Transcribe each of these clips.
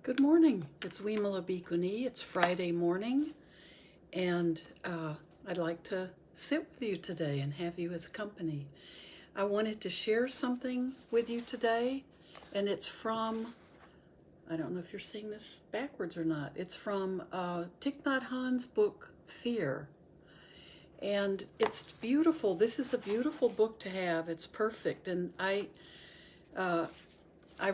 Good morning. It's Vimala Bhikkhuni. It's Friday morning, and I'd like to sit with you today and have you as company. I wanted to share something with you today, and it's from, I don't know if you're seeing this backwards or not, it's from Thich Nhat Hanh's book, Fear. And it's beautiful. This is a beautiful book to have. It's perfect, and I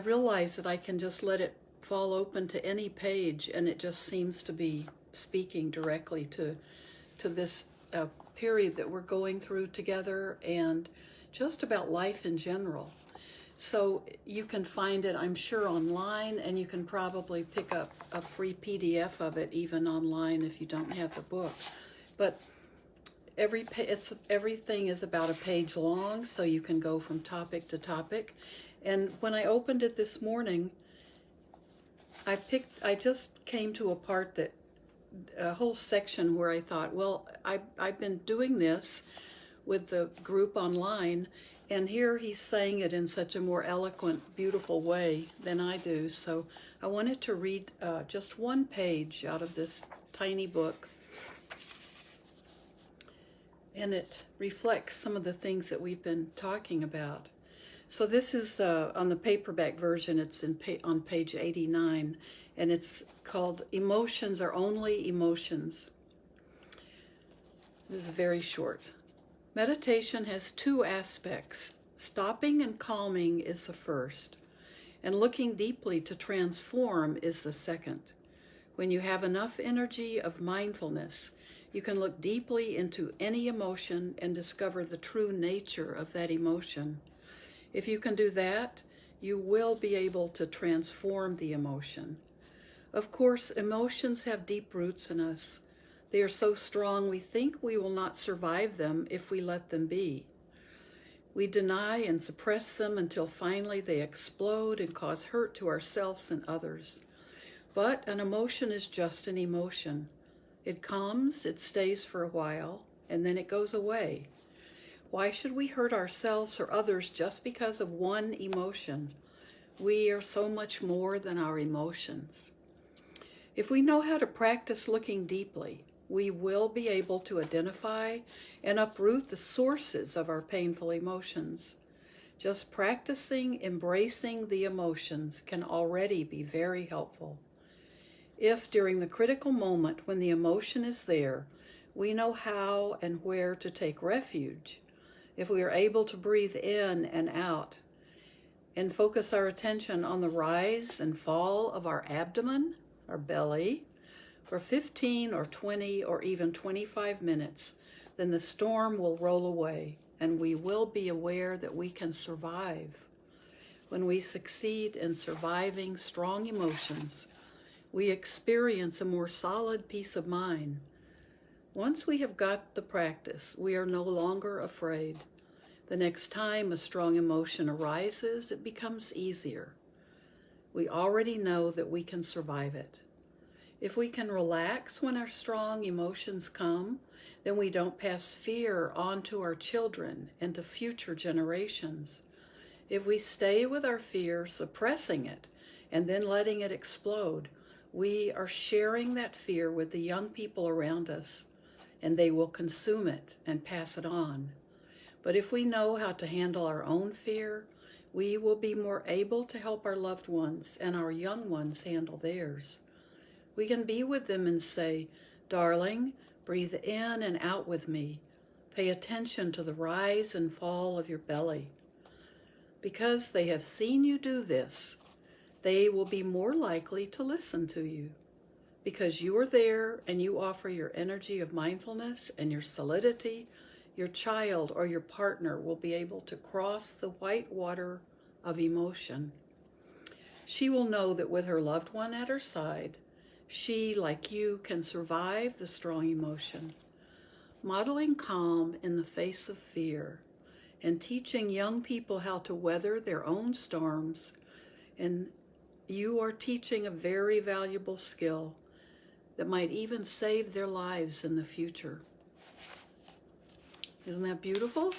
realize that I can just let it fall open to any page, and it just seems to be speaking directly to this period that we're going through together, and just about life in general. So you can find it, I'm sure, online, and you can probably pick up a free PDF of it even online if you don't have the book. But everything is about a page long, so you can go from topic to topic. And when I opened it this morning, I just came to a part a whole section where I thought, well, I've been doing this with the group online, and here he's saying it in such a more eloquent, beautiful way than I do. So I wanted to read just one page out of this tiny book, and it reflects some of the things that we've been talking about. So this is on the paperback version. It's on page 89, and it's called Emotions Are Only Emotions. This is very short. Meditation has two aspects. Stopping and calming is the first, and looking deeply to transform is the second. When you have enough energy of mindfulness, you can look deeply into any emotion and discover the true nature of that emotion. If you can do that, you will be able to transform the emotion. Of course, emotions have deep roots in us. They are so strong we think we will not survive them if we let them be. We deny and suppress them until finally they explode and cause hurt to ourselves and others. But an emotion is just an emotion. It comes, it stays for a while, and then it goes away. Why should we hurt ourselves or others just because of one emotion? We are so much more than our emotions. If we know how to practice looking deeply, we will be able to identify and uproot the sources of our painful emotions. Just practicing embracing the emotions can already be very helpful. If during the critical moment when the emotion is there, we know how and where to take refuge, if we are able to breathe in and out and focus our attention on the rise and fall of our abdomen, our belly, for 15 or 20 or even 25 minutes, then the storm will roll away and we will be aware that we can survive. When we succeed in surviving strong emotions, we experience a more solid peace of mind. Once we have got the practice, we are no longer afraid. The next time a strong emotion arises, it becomes easier. We already know that we can survive it. If we can relax when our strong emotions come, then we don't pass fear on to our children and to future generations. If we stay with our fear, suppressing it, and then letting it explode, we are sharing that fear with the young people around us, and they will consume it and pass it on. But if we know how to handle our own fear, we will be more able to help our loved ones and our young ones handle theirs. We can be with them and say, "Darling, breathe in and out with me. Pay attention to the rise and fall of your belly." Because they have seen you do this, they will be more likely to listen to you. Because you are there and you offer your energy of mindfulness and your solidity, your child or your partner will be able to cross the white water of emotion. She will know that with her loved one at her side, she, like you, can survive the strong emotion. Modeling calm in the face of fear and teaching young people how to weather their own storms, and you are teaching a very valuable skill that might even save their lives in the future. Isn't that beautiful?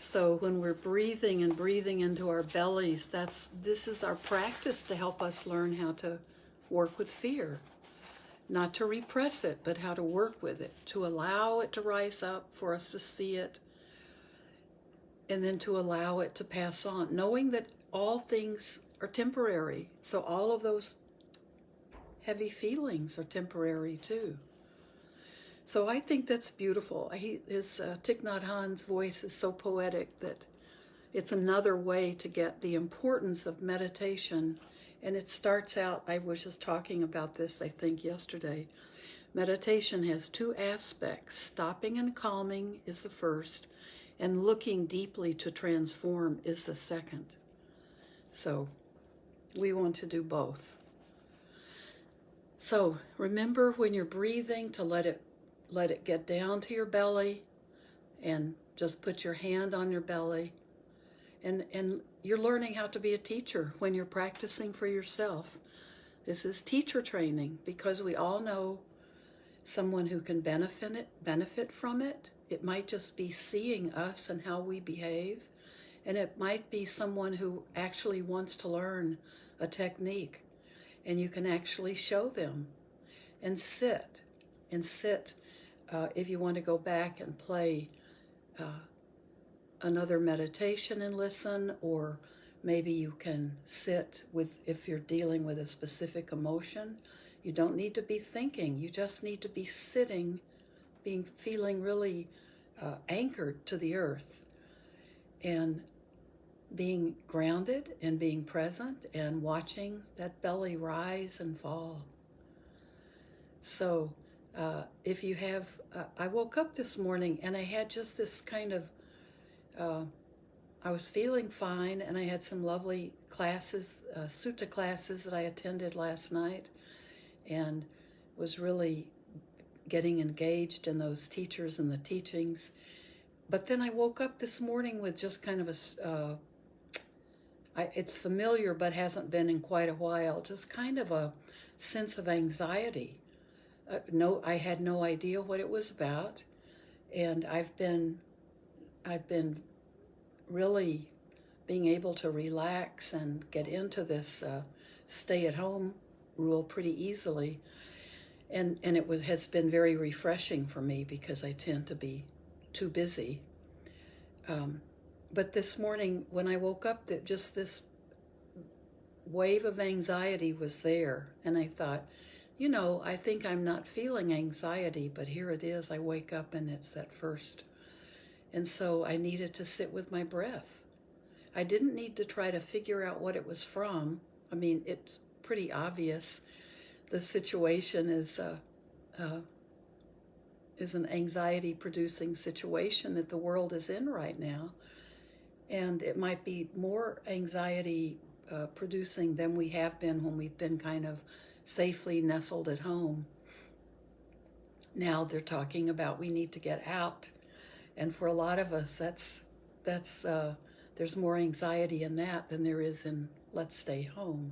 So when we're breathing and breathing into our bellies, this is our practice to help us learn how to work with fear. Not to repress it, but how to work with it, to allow it to rise up, for us to see it, and then to allow it to pass on, knowing that all things are temporary. So all of those heavy feelings are temporary too. So I think that's beautiful. His Thich Nhat Hanh's voice is so poetic that it's another way to get the importance of meditation. And it starts out, I was just talking about this, I think, yesterday. Meditation has two aspects. Stopping and calming is the first, and looking deeply to transform is the second. So we want to do both. So remember when you're breathing to let it get down to your belly, and just put your hand on your belly. And you're learning how to be a teacher when you're practicing for yourself. This is teacher training, because we all know someone who can benefit from it. It might just be seeing us and how we behave. And it might be someone who actually wants to learn a technique, and you can actually show them. And sit. If you want to go back and play another meditation and listen, or maybe you can sit with, if you're dealing with a specific emotion, you don't need to be thinking, you just need to be sitting, feeling really anchored to the earth, and being grounded and being present and watching that belly rise and fall. So if you have, I woke up this morning and I had just this kind of, I was feeling fine, and I had some lovely classes, sutta classes that I attended last night, and was really getting engaged in those teachers and the teachings. But then I woke up this morning with just kind of it's familiar but hasn't been in quite a while, just kind of a sense of anxiety. I had no idea what it was about, and I've been really being able to relax and get into this stay-at-home rule pretty easily, and has been very refreshing for me, because I tend to be too busy. But this morning when I woke up, that just this wave of anxiety was there, and I thought, I think I'm not feeling anxiety, but here it is. I wake up and it's that first. And so I needed to sit with my breath. I didn't need to try to figure out what it was from. I mean, it's pretty obvious. The situation is an anxiety-producing situation that the world is in right now. And it might be more anxiety producing than we have been when we've been kind of safely nestled at home. Now they're talking about we need to get out, and for a lot of us, that's there's more anxiety in that than there is in let's stay home.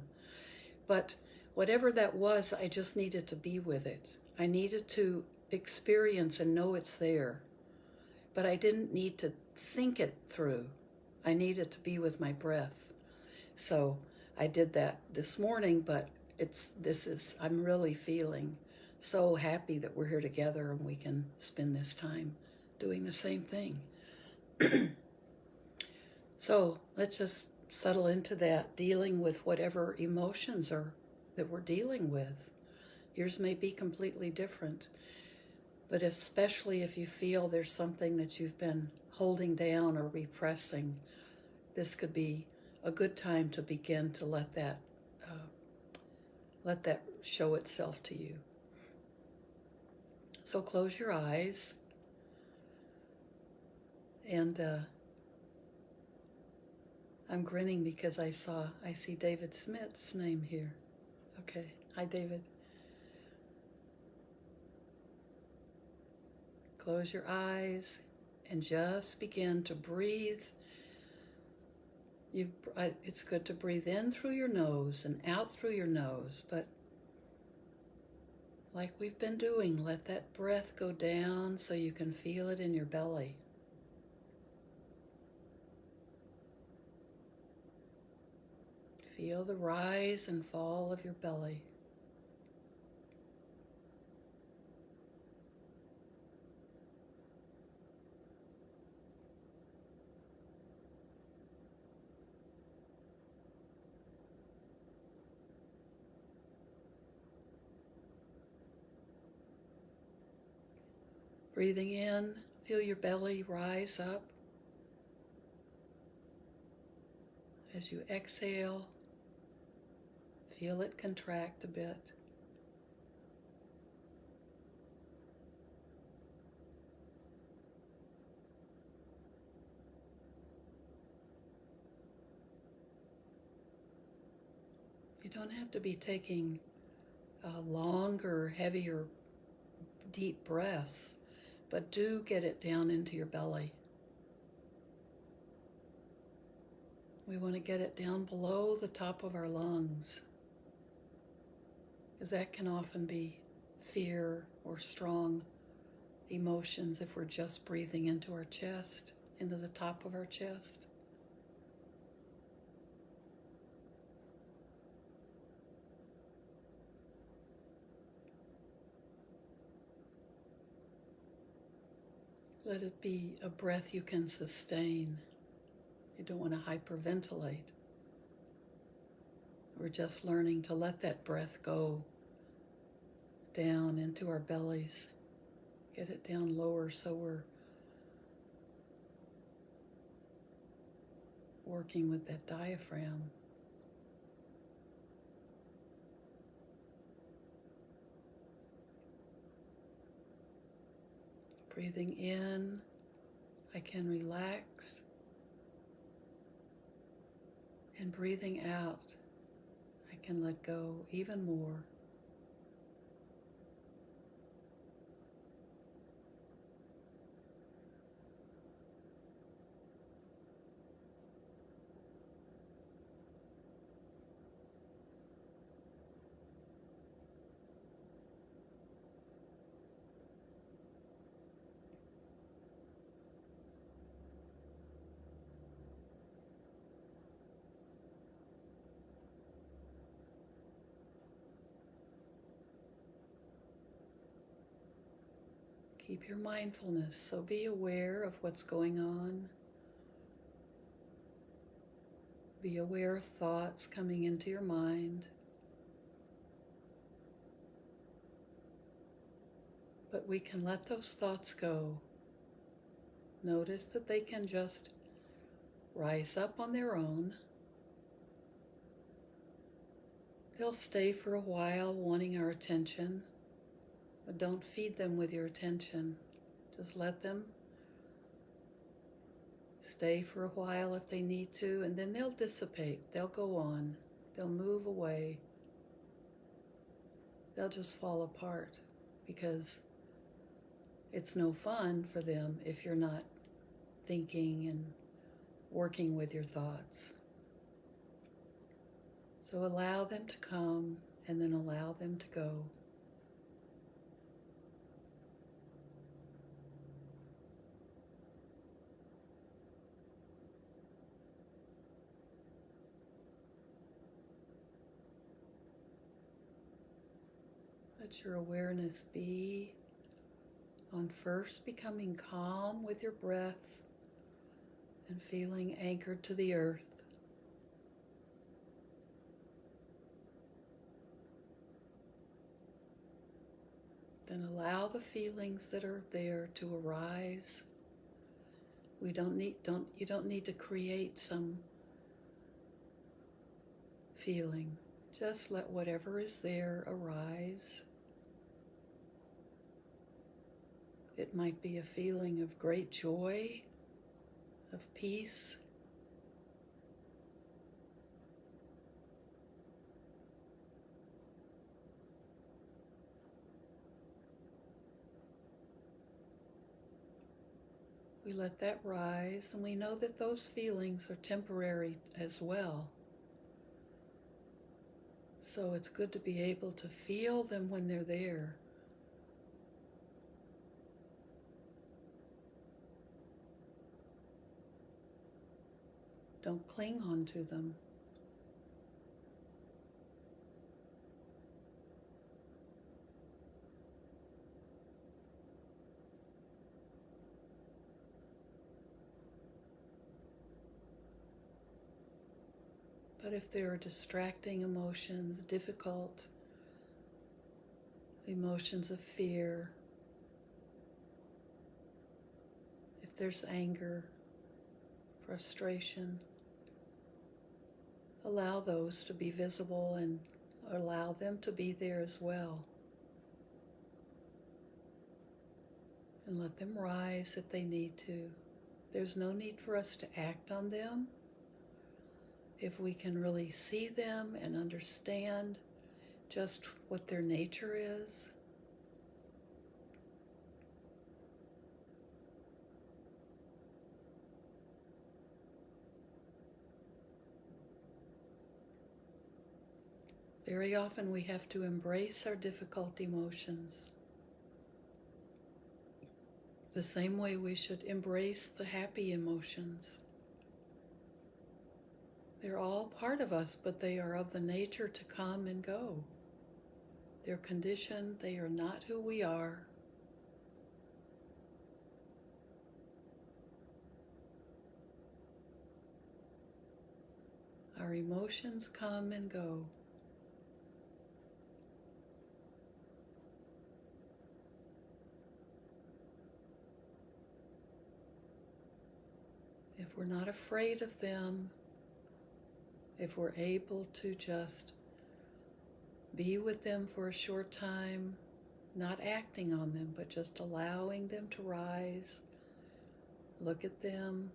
But whatever that was, I just needed to be with it. I needed to experience and know it's there, but I didn't need to think it through. I needed to be with my breath. So I did that this morning, but I'm really feeling so happy that we're here together and we can spend this time doing the same thing. So let's just settle into that, dealing with whatever emotions are that we're dealing with. Yours may be completely different, but especially if you feel there's something that you've been holding down or repressing, this could be a good time to begin to let that show itself to you. So close your eyes, and I'm grinning because I see David Smith's name here. Okay, hi David. Close your eyes and just begin to breathe. It's good to breathe in through your nose and out through your nose, but like we've been doing, let that breath go down so you can feel it in your belly. Feel the rise and fall of your belly. Breathing in, feel your belly rise up. As you exhale, feel it contract a bit. You don't have to be taking longer, heavier, deep breaths, but do get it down into your belly. We want to get it down below the top of our lungs, because that can often be fear or strong emotions if we're just breathing into our chest, into the top of our chest. Let it be a breath you can sustain. You don't want to hyperventilate. We're just learning to let that breath go down into our bellies. Get it down lower so we're working with that diaphragm. Breathing in, I can relax. And breathing out, I can let go even more. Keep your mindfulness, so be aware of what's going on. Be aware of thoughts coming into your mind. But we can let those thoughts go. Notice that they can just rise up on their own. They'll stay for a while wanting our attention, but don't feed them with your attention. Just let them stay for a while if they need to, and then they'll dissipate. They'll go on. They'll move away. They'll just fall apart because it's no fun for them if you're not thinking and working with your thoughts. So allow them to come and then allow them to go. Let your awareness be on first becoming calm with your breath and feeling anchored to the earth. Then allow the feelings that are there to arise. You don't need to create some feeling. Just let whatever is there arise. It might be a feeling of great joy, of peace. We let that rise, and we know that those feelings are temporary as well. So it's good to be able to feel them when they're there. Don't cling on to them. But if there are distracting emotions, difficult emotions of fear, if there's anger, frustration, allow those to be visible and allow them to be there as well. And let them rise if they need to. There's no need for us to act on them. If we can really see them and understand just what their nature is. Very often we have to embrace our difficult emotions. The same way we should embrace the happy emotions. They're all part of us, but they are of the nature to come and go. They're conditioned, they are not who we are. Our emotions come and go. If we're not afraid of them, if we're able to just be with them for a short time, not acting on them, but just allowing them to rise, look at them,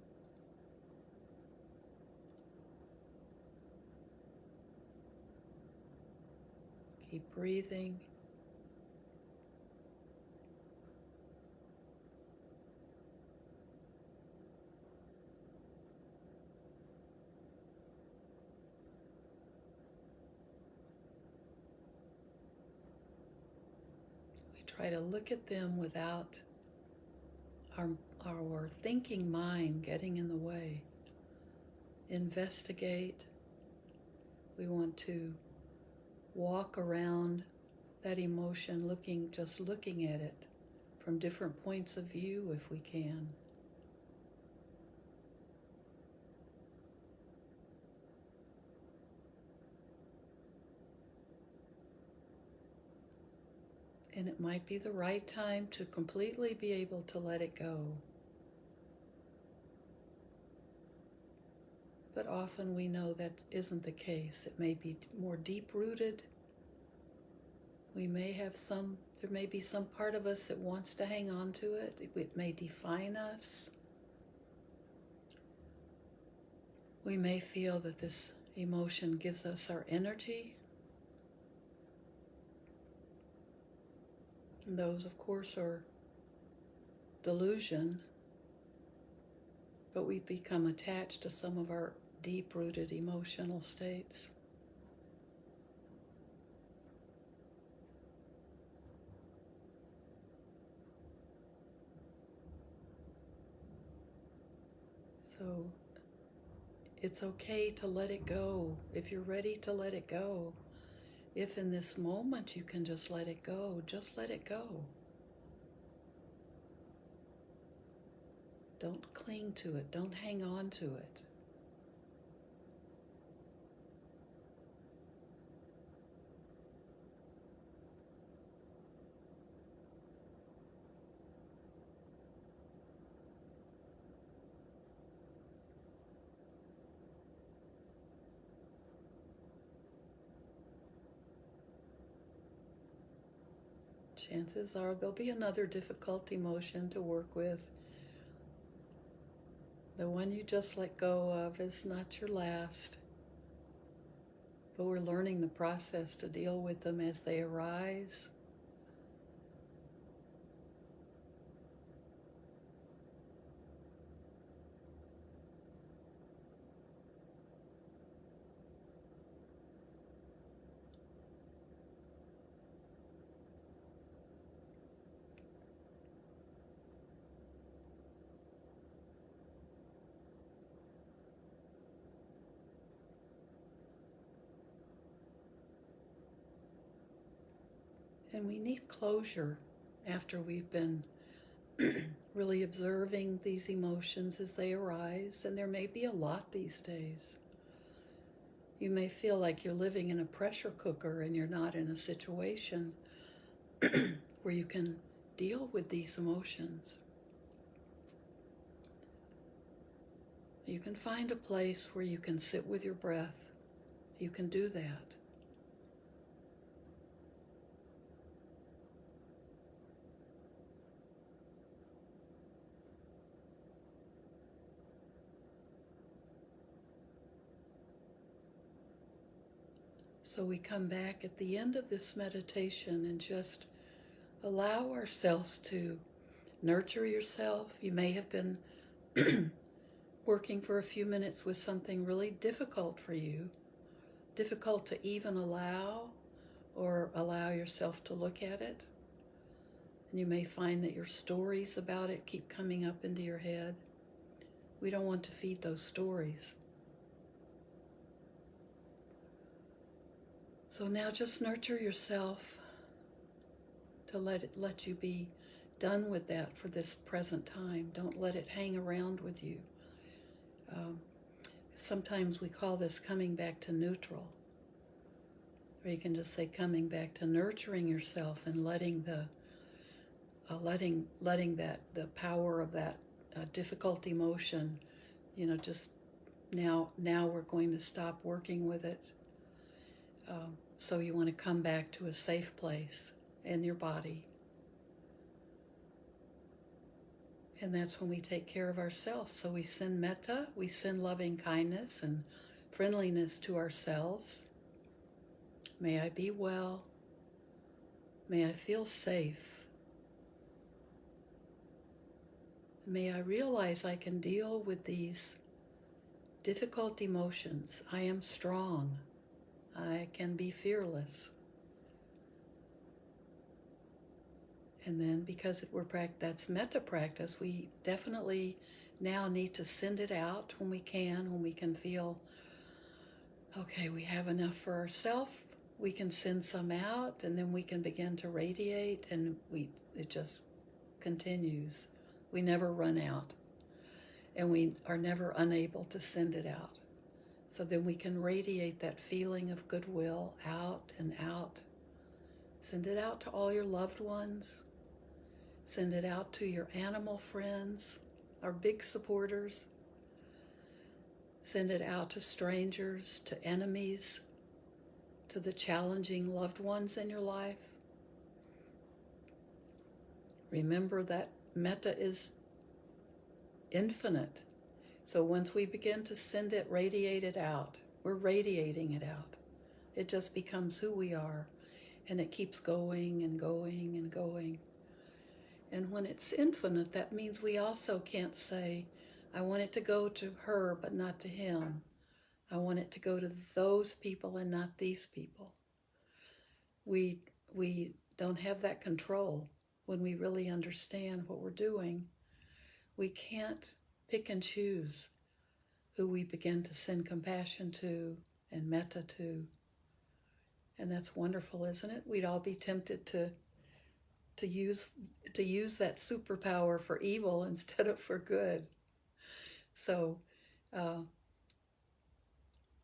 keep breathing. Try to look at them without our thinking mind getting in the way. Investigate. We want to walk around that emotion, just looking at it from different points of view if we can. And it might be the right time to completely be able to let it go. But often we know that isn't the case. It may be more deep-rooted. There may be some part of us that wants to hang on to it. It may define us. We may feel that this emotion gives us our energy. And those, of course, are delusion, but we've become attached to some of our deep-rooted emotional states. So it's okay to let it go if you're ready to let it go. If in this moment you can just let it go, just let it go. Don't cling to it. Don't hang on to it. Chances are there'll be another difficult emotion to work with. The one you just let go of is not your last, but we're learning the process to deal with them as they arise. And we need closure after we've been really observing these emotions as they arise, and there may be a lot these days. You may feel like you're living in a pressure cooker and you're not in a situation where you can deal with these emotions. You can find a place where you can sit with your breath. You can do that. So we come back at the end of this meditation and just allow ourselves to nurture yourself. You may have been working for a few minutes with something really difficult for you, difficult to even allow or allow yourself to look at it. And you may find that your stories about it keep coming up into your head. We don't want to feed those stories. So now just nurture yourself to let you be done with that for this present time. Don't let it hang around with you. Sometimes we call this coming back to neutral. Or you can just say coming back to nurturing yourself and letting the power of that difficult emotion, just now we're going to stop working with it. So you want to come back to a safe place in your body. And that's when we take care of ourselves. So we send metta, we send loving kindness and friendliness to ourselves. May I be well. May I feel safe. May I realize I can deal with these difficult emotions. I am strong. I can be fearless. And then because that's metta practice, we definitely now need to send it out when we can feel, okay, we have enough for ourselves. We can send some out, and then we can begin to radiate, and it just continues. We never run out, and we are never unable to send it out. So then we can radiate that feeling of goodwill out and out. Send it out to all your loved ones. Send it out to your animal friends, our big supporters. Send it out to strangers, to enemies, to the challenging loved ones in your life. Remember that metta is infinite. So once we begin to send it, radiate it out, we're radiating it out. It just becomes who we are, and it keeps going and going and going. And when it's infinite, that means we also can't say, I want it to go to her, but not to him. I want it to go to those people and not these people. We don't have that control when we really understand what we're doing. We can't pick and choose who we begin to send compassion to and metta to. And that's wonderful, isn't it? We'd all be tempted to use that superpower for evil instead of for good. So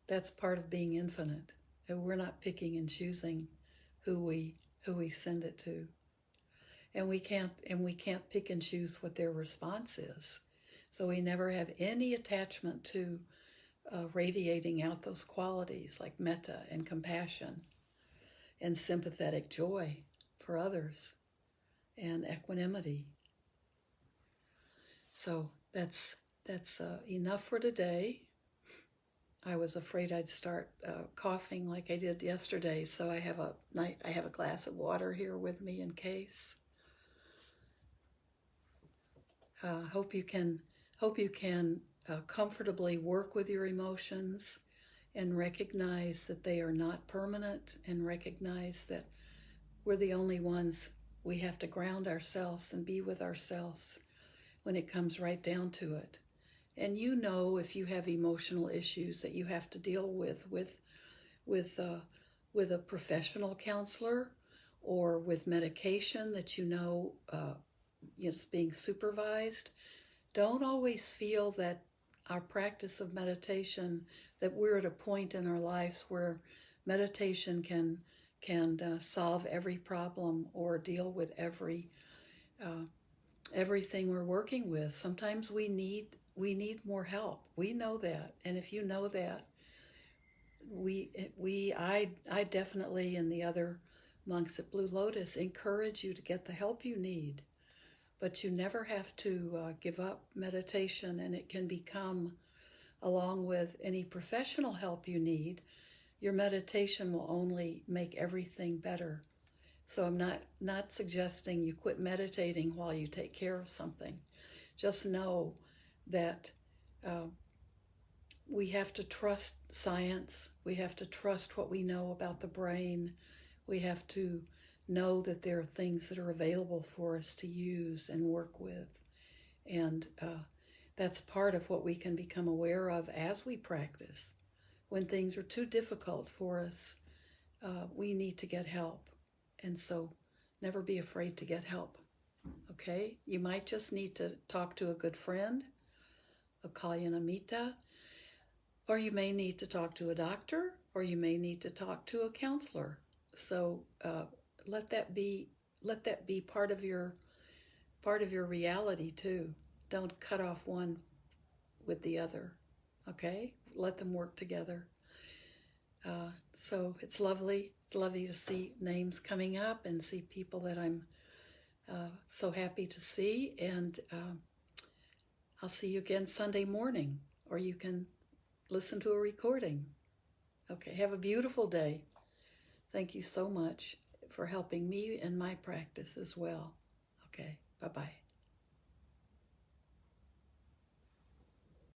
that's part of being infinite. And we're not picking and choosing who we send it to. And we can't pick and choose what their response is. So we never have any attachment to radiating out those qualities like metta and compassion and sympathetic joy for others and equanimity. So that's enough for today. I was afraid I'd start coughing like I did yesterday, so I have a glass of water here with me in case. Hope you can comfortably work with your emotions and recognize that they are not permanent, and recognize that we're the only ones. We have to ground ourselves and be with ourselves when it comes right down to it. And if you have emotional issues that you have to deal with a professional counselor or with medication that is being supervised, don't always feel that our practice of meditation, that we're at a point in our lives where meditation can solve every problem or deal with everything we're working with. Sometimes we need more help. We know that, and if you know that, I definitely, and the other monks at Blue Lotus, encourage you to get the help you need. But you never have to give up meditation, and it can become, along with any professional help you need, your meditation will only make everything better. So I'm not suggesting you quit meditating while you take care of something. Just know that we have to trust science. We have to trust what we know about the brain. We have to know that there are things that are available for us to use and work with. And that's part of what we can become aware of as we practice. When things are too difficult for us, we need to get help. And so never be afraid to get help. Okay? You might just need to talk to a good friend, a kalyanamita, or you may need to talk to a doctor, or you may need to talk to a counselor. So let that be part of your reality too. Don't cut off one with the other. Okay? Let them work together. So it's lovely. It's lovely to see names coming up and see people that I'm so happy to see. And I'll see you again Sunday morning, or you can listen to a recording. Okay, have a beautiful day. Thank you so much for helping me in my practice as well. Okay, bye-bye.